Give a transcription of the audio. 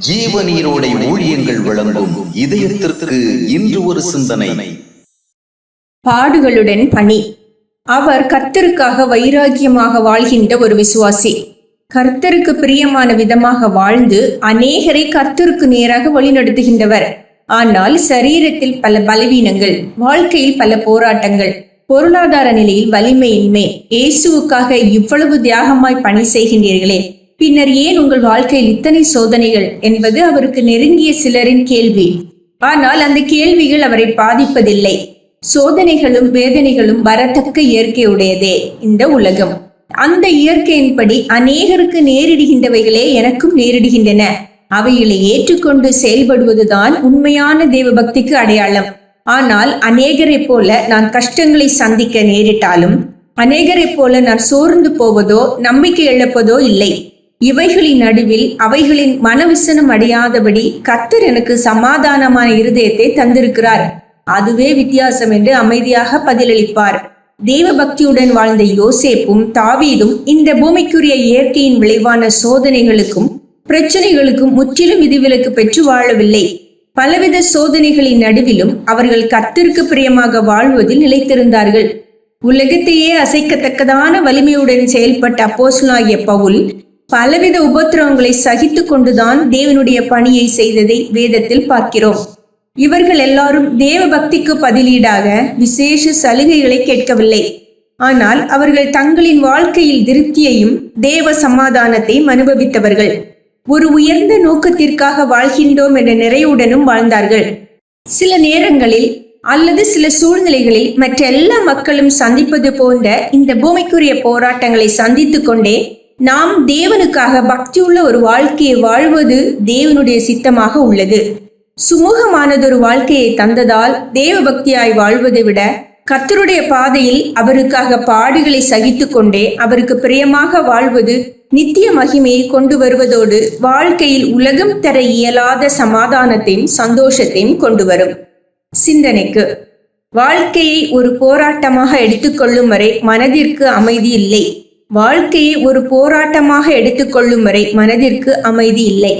ஜீவநீரோடை ஊழியங்கள் வழங்கும் இதயத்திற்கு இன்று ஒரு சிந்தனை. பாடுகளுடன் பணி. அவர் கர்த்தருக்காக வைராக்கியமாக வாழ்கின்ற ஒரு விசுவாசி. கர்த்தருக்கு பிரியமான விதமாக வாழ்ந்து அநேகரை கர்த்தருக்கு நேராக வழிநடத்துகின்றவர். ஆனால் சரீரத்தில் பல பலவீனங்கள், வாழ்க்கையில் பல போராட்டங்கள், பொருளாதார நிலையில் வலிமையின்மை. இயேசுவுக்காக இவ்வளவு தியாகமாய் பணி செய்கின்றீர்களே, பின்னர் ஏன் உங்கள் வாழ்க்கையில் இத்தனை சோதனைகள் என்பது அவருக்கு நெருங்கிய சிலரின் கேள்வி. ஆனால் அந்த கேள்விகள் அவரை பாதிப்பதில்லை. சோதனைகளும் வேதனைகளும் வரத்தக்க இயற்கையுடையதே இந்த உலகம். அந்த இயற்கையின்படி அநேகருக்கு நேரிடுகின்றவைகளே எனக்கும் நேரிடுகின்றன. அவைகளை ஏற்றுக்கொண்டு செயல்படுவதுதான் உண்மையான தேவ பக்திக்கு அடையாளம். ஆனால் அநேகரை போல நான் கஷ்டங்களை சந்திக்க நேரிட்டாலும், அநேகரை போல நான் சோர்ந்து போவதோ நம்பிக்கை இழப்பதோ இல்லை. இவைகளின் நடுவில் அவைகளின் மனவிசனம் அடையாதபடி கர்த்தர் எனக்கு சமாதானமான இருதயத்தை தந்திருக்கிறார். அதுவே வித்தியாசம் என்று அமைதியாக பதிலளிப்பார். தேவ பக்தியுடன் வாழ்ந்த யோசேப்பும் தாவீதும் இந்த பூமிக்குரிய இயற்கையின் விளைவான சோதனைகளுக்கும் பிரச்சனைகளுக்கும் முற்றிலும் விதிவிலக்கு பெற்று வாழவில்லை. பலவித சோதனைகளின் நடுவிலும் அவர்கள் கர்த்தருக்கு பிரியமாக வாழ்வதில் நிலைத்திருந்தார்கள். உலகத்தையே அசைக்கத்தக்கதான வலிமையுடன் செயல்பட்ட அப்போஸ்தலனாகிய பவுல் பலவித உபத்திரவங்களை சகித்து கொண்டுதான் தேவனுடைய பணியை செய்ததை வேதத்தில் பார்க்கிறோம். இவர்கள் எல்லாரும் தேவ பக்திக்கு பதிலீடாக விசேஷ சலுகைகளை கேட்கவில்லை. ஆனால் அவர்கள் தங்களின் வாழ்க்கையில் திருப்தியையும் தேவ சமாதானத்தையும் அனுபவித்தவர்கள். ஒரு உயர்ந்த நோக்கத்திற்காக வாழ்கின்றோம் என்ற நிறைவுடனும் வாழ்ந்தார்கள். சில நேரங்களில் அல்லது சில சூழ்நிலைகளில் மற்ற எல்லா மக்களும் சந்திப்பது போன்ற இந்த பூமிக்குரிய போராட்டங்களை சந்தித்து கொண்டே நாம் தேவனுக்காக பக்தியுள்ள ஒரு வாழ்க்கையை வாழ்வது தேவனுடைய சித்தமாக உள்ளது. சுமூகமானதொரு வாழ்க்கையை தந்ததால் தேவ பக்தியாய் வாழ்வதை விட கர்த்தருடைய பாதையில் அவருக்காக பாடுகளை சகித்து கொண்டே அவருக்கு பிரியமாக வாழ்வது நித்திய மகிமையை கொண்டு வருவதோடு வாழ்க்கையில் உலகம் தர இயலாத சமாதானத்தையும் சந்தோஷத்தையும் கொண்டு வரும். சிந்தனைக்கு. வாழ்க்கையை ஒரு போராட்டமாக எடுத்துக்கொள்ளும் வரை மனதிற்கு அமைதி இல்லை. வாழ்க்கையை ஒரு போராட்டமாக எடுத்துக்கொள்ளும் வரை மனதிற்கு அமைதி இல்லை.